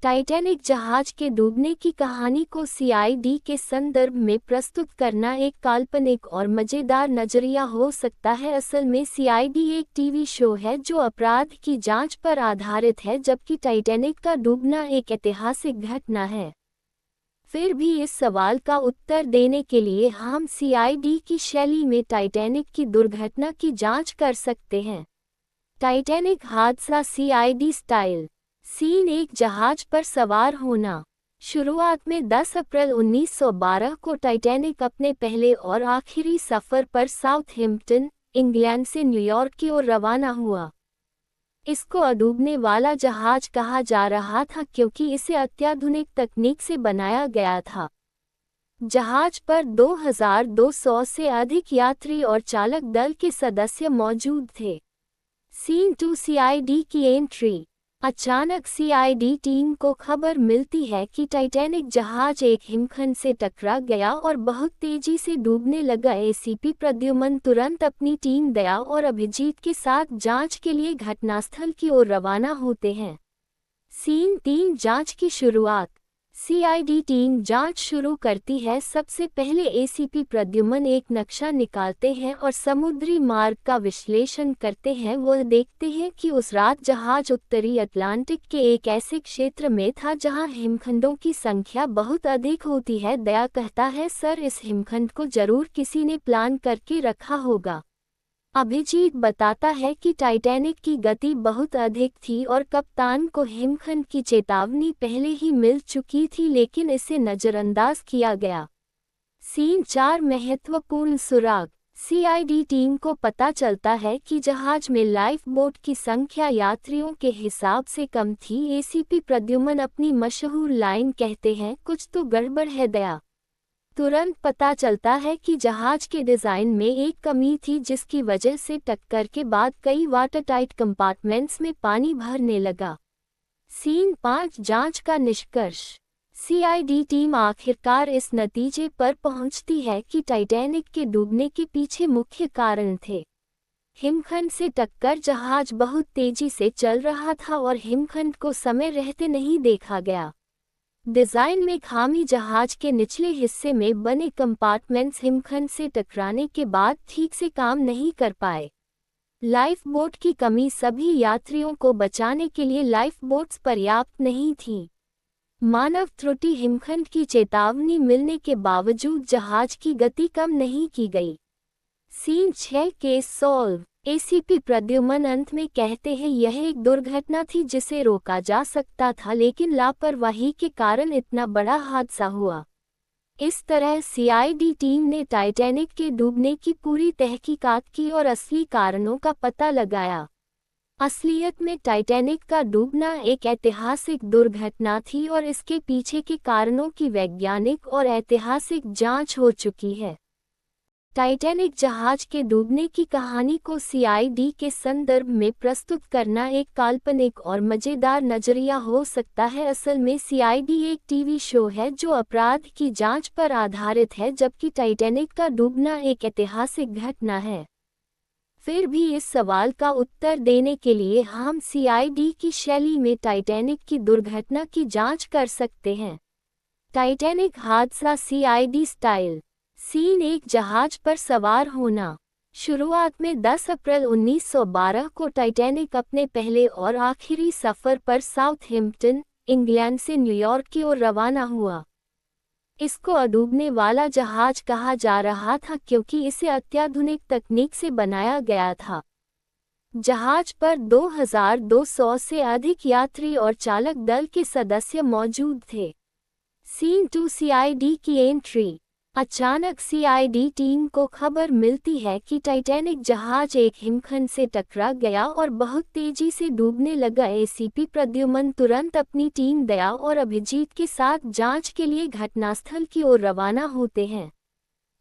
Titanic जहाज के डूबने की कहानी को सीआईडी के संदर्भ में प्रस्तुत करना एक काल्पनिक और मजेदार नजरिया हो सकता है। असल में सीआईडी एक टीवी शो है जो अपराध की जांच पर आधारित है, जबकि टाइटैनिक का डूबना एक ऐतिहासिक घटना है। फिर भी इस सवाल का उत्तर देने के लिए हम सीआईडी की शैली में टाइटैनिक की दुर्घटना की जांच कर सकते हैं। टाइटैनिक हादसा सीआईडी स्टाइल। सीन एक जहाज पर सवार होना। शुरुआत में 10 अप्रैल 1912 को टाइटैनिक अपने पहले और आखिरी सफ़र पर साउथहैम्पटन, इंग्लैंड से न्यूयॉर्क की ओर रवाना हुआ। इसको अडूबने वाला जहाज कहा जा रहा था क्योंकि इसे अत्याधुनिक तकनीक से बनाया गया था। जहाज पर 2200 से अधिक यात्री और चालक दल के सदस्य मौजूद थे। सीन 2 सीआईडी की एंट्री। अचानक सीआईडी टीम को खबर मिलती है कि टाइटैनिक जहाज एक हिमखंड से टकरा गया और बहुत तेजी से डूबने लगा। एसीपी प्रद्युमन तुरंत अपनी टीम दया और अभिजीत के साथ जांच के लिए घटनास्थल की ओर रवाना होते हैं। सीन 3 जांच की शुरुआत। सीआईडी टीम जांच शुरू करती है। सबसे पहले एसीपी प्रद्युमन एक नक्शा निकालते हैं और समुद्री मार्ग का विश्लेषण करते हैं। वह देखते हैं कि उस रात जहाज उत्तरी अटलांटिक के एक ऐसे क्षेत्र में था जहां हिमखंडों की संख्या बहुत अधिक होती है। दया कहता है, सर, इस हिमखंड को जरूर किसी ने प्लान करके रखा होगा। अभिजीत बताता है कि टाइटैनिक की गति बहुत अधिक थी और कप्तान को हिमखंड की चेतावनी पहले ही मिल चुकी थी, लेकिन इसे नज़रअंदाज किया गया। सीन 4 महत्वपूर्ण सुराग। सीआईडी टीम को पता चलता है कि जहाज में लाइफ बोट की संख्या यात्रियों के हिसाब से कम थी। एसीपी प्रद्युमन अपनी मशहूर लाइन कहते हैं, कुछ तो गड़बड़ है दया। तुरंत पता चलता है कि जहाज के डिज़ाइन में एक कमी थी, जिसकी वजह से टक्कर के बाद कई वाटरटाइट कंपार्टमेंट्स में पानी भरने लगा। सीन 5 जांच का निष्कर्ष। सीआईडी टीम आखिरकार इस नतीजे पर पहुंचती है कि टाइटैनिक के डूबने के पीछे मुख्य कारण थे हिमखंड से टक्कर। जहाज बहुत तेजी से चल रहा था और हिमखंड को समय रहते नहीं देखा गया। डिज़ाइन में खामी। जहाज के निचले हिस्से में बने कंपार्टमेंट्स हिमखंड से टकराने के बाद ठीक से काम नहीं कर पाए। लाइफ बोट की कमी। सभी यात्रियों को बचाने के लिए लाइफ बोट्स पर्याप्त नहीं थीं। मानव त्रुटि। हिमखंड की चेतावनी मिलने के बावजूद जहाज की गति कम नहीं की गई। Scene 6 case solve. ACP Pradyuman अंत में कहते हैं, यह एक दुर्घटना थी जिसे रोका जा सकता था, लेकिन लापरवाही के कारण इतना बड़ा हादसा हुआ। इस तरह सीआईडी टीम ने टाइटैनिक के डूबने की पूरी तहकीकात की और असली कारणों का पता लगाया। असलियत में टाइटैनिक का डूबना एक ऐतिहासिक दुर्घटना थी और इसके पीछे के कारणों की वैज्ञानिक और ऐतिहासिक जांच हो चुकी है। टाइटैनिक जहाज के डूबने की कहानी को सीआईडी के संदर्भ में प्रस्तुत करना एक काल्पनिक और मजेदार नजरिया हो सकता है। असल में सीआईडी एक टीवी शो है जो अपराध की जांच पर आधारित है, जबकि टाइटैनिक का डूबना एक ऐतिहासिक घटना है। फिर भी इस सवाल का उत्तर देने के लिए हम सीआईडी की शैली में टाइटैनिक की दुर्घटना की जांच कर सकते हैं। टाइटैनिक हादसा सीआईडी स्टाइल। सीन 1 जहाज पर सवार होना। शुरुआत में 10 अप्रैल 1912 को टाइटैनिक अपने पहले और आखिरी सफ़र पर साउथहैम्पटन, इंग्लैंड से न्यूयॉर्क की ओर रवाना हुआ। इसको अडूबने वाला जहाज कहा जा रहा था क्योंकि इसे अत्याधुनिक तकनीक से बनाया गया था। जहाज पर 2200 से अधिक यात्री और चालक दल के सदस्य मौजूद थे। सीन 2 सीआईडी की एंट्री। अचानक सीआईडी टीम को खबर मिलती है कि टाइटैनिक जहाज एक हिमखंड से टकरा गया और बहुत तेजी से डूबने लगा। एसीपी प्रद्युमन तुरंत अपनी टीम दया और अभिजीत के साथ जांच के लिए घटनास्थल की ओर रवाना होते हैं।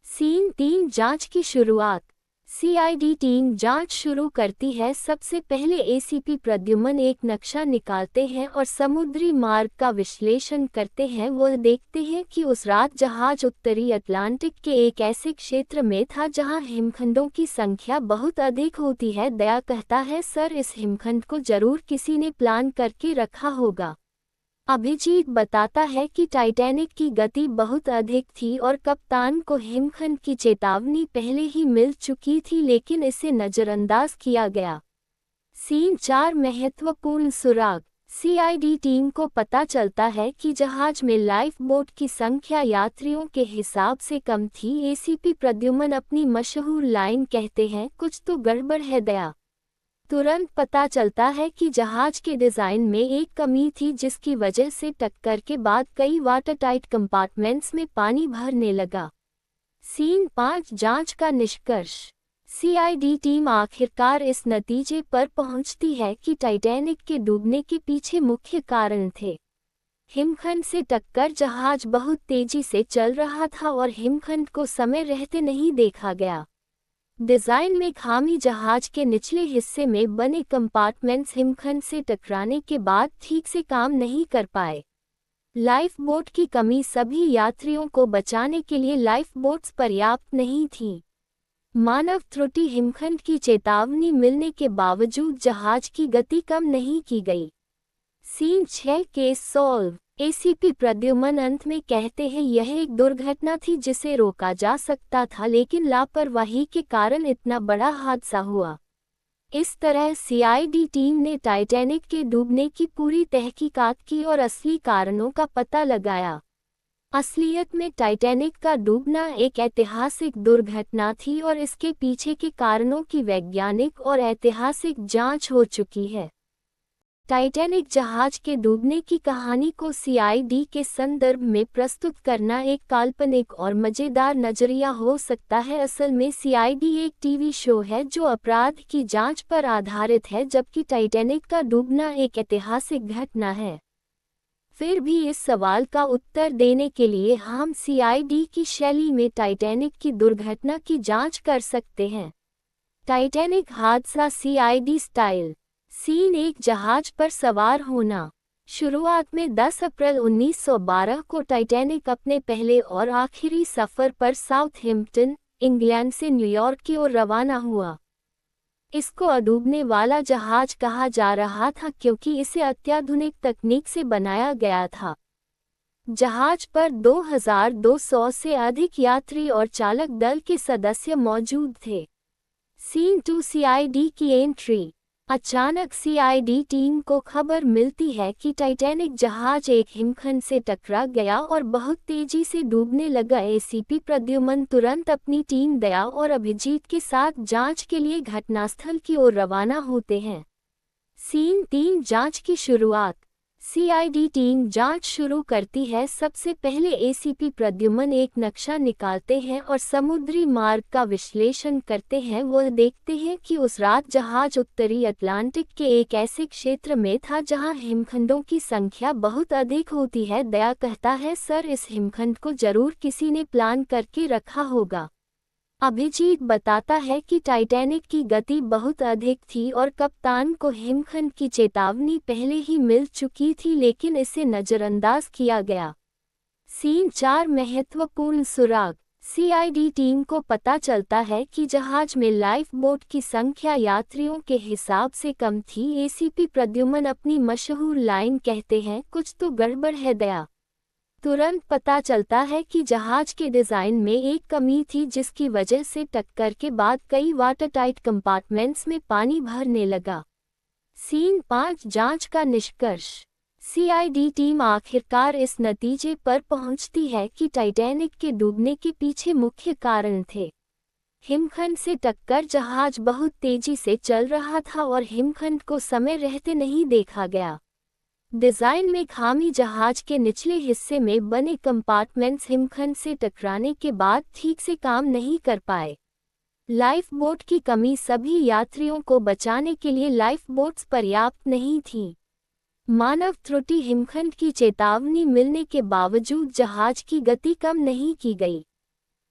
सीन 3 जांच की शुरुआत। सीआईडी टीम जांच शुरू करती है। सबसे पहले एसीपी प्रद्युमन एक नक्शा निकालते हैं और समुद्री मार्ग का विश्लेषण करते हैं। वह देखते हैं कि उस रात जहाज उत्तरी अटलांटिक के एक ऐसे क्षेत्र में था जहां हिमखंडों की संख्या बहुत अधिक होती है। दया कहता है, सर, इस हिमखंड को जरूर किसी ने प्लान करके रखा होगा। अभिजीत बताता है कि टाइटैनिक की गति बहुत अधिक थी और कप्तान को हिमखंड की चेतावनी पहले ही मिल चुकी थी, लेकिन इसे नज़रअंदाज किया गया। सीन 4 महत्वपूर्ण सुराग। सीआईडी टीम को पता चलता है कि जहाज में लाइफ बोट की संख्या यात्रियों के हिसाब से कम थी। एसीपी प्रद्युमन अपनी मशहूर लाइन कहते हैं, कुछ तो गड़बड़ है दया। तुरंत पता चलता है कि जहाज के डिज़ाइन में एक कमी थी, जिसकी वजह से टक्कर के बाद कई वाटरटाइट कंपार्टमेंट्स में पानी भरने लगा। सीन 5 जांच का निष्कर्ष। सीआईडी टीम आखिरकार इस नतीजे पर पहुंचती है कि टाइटैनिक के डूबने के पीछे मुख्य कारण थे हिमखंड से टक्कर। जहाज बहुत तेजी से चल रहा था और हिमखंड को समय रहते नहीं देखा गया। डिज़ाइन में खामी। जहाज के निचले हिस्से में बने कंपार्टमेंट्स हिमखंड से टकराने के बाद ठीक से काम नहीं कर पाए। लाइफ बोट की कमी। सभी यात्रियों को बचाने के लिए लाइफ बोट्स पर्याप्त नहीं थीं। मानव त्रुटि। हिमखंड की चेतावनी मिलने के बावजूद जहाज की गति कम नहीं की गई। Scene 6 case solve. ACP Pradyuman अंत में कहते हैं, यह एक दुर्घटना थी जिसे रोका जा सकता था, लेकिन लापरवाही के कारण इतना बड़ा हादसा हुआ। इस तरह सीआईडी टीम ने टाइटैनिक के डूबने की पूरी तहकीकात की और असली कारणों का पता लगाया। असलियत में टाइटैनिक का डूबना एक ऐतिहासिक दुर्घटना थी और इसके पीछे के कारणों की वैज्ञानिक और ऐतिहासिक जांच हो चुकी है। टाइटैनिक जहाज के डूबने की कहानी को सीआईडी के संदर्भ में प्रस्तुत करना एक काल्पनिक और मज़ेदार नज़रिया हो सकता है। असल में सीआईडी एक टीवी शो है जो अपराध की जांच पर आधारित है, जबकि टाइटैनिक का डूबना एक ऐतिहासिक घटना है। फिर भी इस सवाल का उत्तर देने के लिए हम सीआईडी की शैली में टाइटैनिक की दुर्घटना की जांच कर सकते हैं। टाइटैनिक हादसा सीआईडी स्टाइल। सीन 1 जहाज पर सवार होना। शुरुआत में 10 अप्रैल 1912 को टाइटैनिक अपने पहले और आखिरी सफ़र पर साउथहैम्पटन, इंग्लैंड से न्यूयॉर्क की ओर रवाना हुआ। इसको अडूबने वाला जहाज कहा जा रहा था क्योंकि इसे अत्याधुनिक तकनीक से बनाया गया था। जहाज पर 2200 से अधिक यात्री और चालक दल के सदस्य मौजूद थे। सीन 2 सीआईडी की एंट्री। अचानक सीआईडी टीम को खबर मिलती है कि टाइटैनिक जहाज एक हिमखंड से टकरा गया और बहुत तेजी से डूबने लगा। एसीपी प्रद्युमन तुरंत अपनी टीम दया और अभिजीत के साथ जांच के लिए घटनास्थल की ओर रवाना होते हैं। सीन 3 जांच की शुरुआत। सीआईडी टीम जांच शुरू करती है। सबसे पहले एसीपी प्रद्युमन एक नक्शा निकालते हैं और समुद्री मार्ग का विश्लेषण करते हैं। वह देखते हैं कि उस रात जहाज उत्तरी अटलांटिक के एक ऐसे क्षेत्र में था जहां हिमखंडों की संख्या बहुत अधिक होती है। दया कहता है, सर, इस हिमखंड को जरूर किसी ने प्लान करके रखा होगा। अभिजीत बताता है कि टाइटैनिक की गति बहुत अधिक थी और कप्तान को हिमखंड की चेतावनी पहले ही मिल चुकी थी, लेकिन इसे नज़रअंदाज किया गया। सीन 4 महत्वपूर्ण सुराग। सीआईडी टीम को पता चलता है कि जहाज में लाइफ बोट की संख्या यात्रियों के हिसाब से कम थी। एसीपी प्रद्युमन अपनी मशहूर लाइन कहते हैं, कुछ तो गड़बड़ है दया। तुरंत पता चलता है कि जहाज के डिज़ाइन में एक कमी थी, जिसकी वजह से टक्कर के बाद कई वाटरटाइट कंपार्टमेंट्स में पानी भरने लगा। सीन 5 जांच का निष्कर्ष। सीआईडी टीम आखिरकार इस नतीजे पर पहुंचती है कि टाइटैनिक के डूबने के पीछे मुख्य कारण थे हिमखंड से टक्कर। जहाज बहुत तेजी से चल रहा था और हिमखंड को समय रहते नहीं देखा गया। डिज़ाइन में खामी। जहाज के निचले हिस्से में बने कंपार्टमेंट्स हिमखंड से टकराने के बाद ठीक से काम नहीं कर पाए। लाइफ बोट की कमी। सभी यात्रियों को बचाने के लिए लाइफ बोट्स पर्याप्त नहीं थीं। मानव त्रुटि। हिमखंड की चेतावनी मिलने के बावजूद जहाज की गति कम नहीं की गई।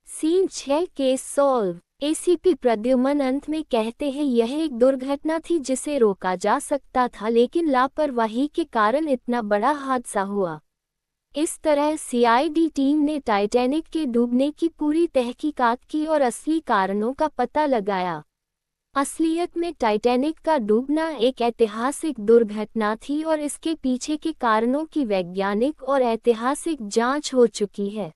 Scene 6 case solve. ACP Pradyuman अंत में कहते हैं, यह एक दुर्घटना थी जिसे रोका जा सकता था, लेकिन लापरवाही के कारण इतना बड़ा हादसा हुआ। इस तरह सीआईडी टीम ने टाइटैनिक के डूबने की पूरी तहकीकात की और असली कारणों का पता लगाया। असलियत में टाइटैनिक का डूबना एक ऐतिहासिक दुर्घटना थी और इसके पीछे के कारणों की वैज्ञानिक और ऐतिहासिक जांच हो चुकी है।